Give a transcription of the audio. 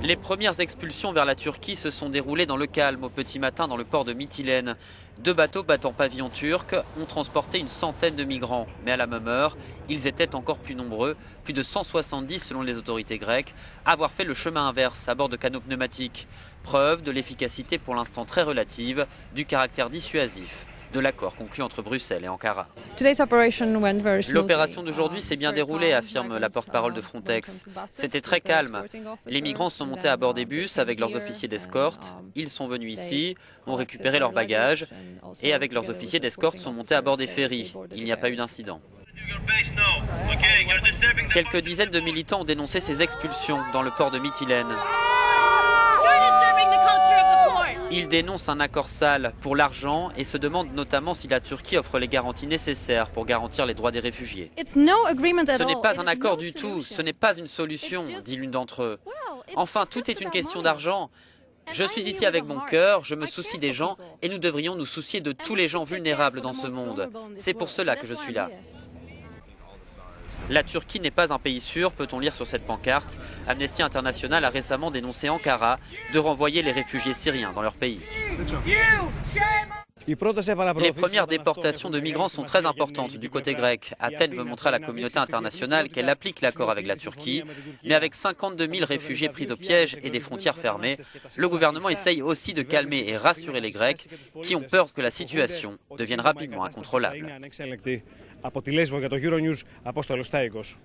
Les premières expulsions vers la Turquie se sont déroulées dans le calme au petit matin dans le port de Mytilène. 2 bateaux battant pavillon turc ont transporté une centaine de migrants. Mais à la même heure, ils étaient encore plus nombreux, plus de 170 selon les autorités grecques, à avoir fait le chemin inverse à bord de canots pneumatiques. Preuve de l'efficacité pour l'instant très relative du caractère dissuasif de l'accord conclu entre Bruxelles et Ankara. L'opération d'aujourd'hui s'est bien déroulée, affirme la porte-parole de Frontex. C'était très calme. Les migrants sont montés à bord des bus avec leurs officiers d'escorte. Ils sont venus ici, ont récupéré leurs bagages et avec leurs officiers d'escorte sont montés à bord des ferries. Il n'y a pas eu d'incident. Quelques dizaines de militants ont dénoncé ces expulsions dans le port de Mytilène. Ils dénoncent un accord sale pour l'argent et se demandent notamment si la Turquie offre les garanties nécessaires pour garantir les droits des réfugiés. Ce n'est pas un accord du tout, ce n'est pas une solution, dit l'une d'entre eux. Enfin, tout est une question d'argent. Je suis ici avec mon cœur, je me soucie des gens et nous devrions nous soucier de tous les gens vulnérables dans ce monde. C'est pour cela que je suis là. La Turquie n'est pas un pays sûr, peut-on lire sur cette pancarte. Amnesty International a récemment dénoncé Ankara de renvoyer les réfugiés syriens dans leur pays. Les premières déportations de migrants sont très importantes du côté grec. Athènes veut montrer à la communauté internationale qu'elle applique l'accord avec la Turquie. Mais avec 52 000 réfugiés pris au piège et des frontières fermées, le gouvernement essaye aussi de calmer et rassurer les Grecs qui ont peur que la situation devienne rapidement incontrôlable. Από τη Λέσβο για το Euronews, Απόστολος Στάικος.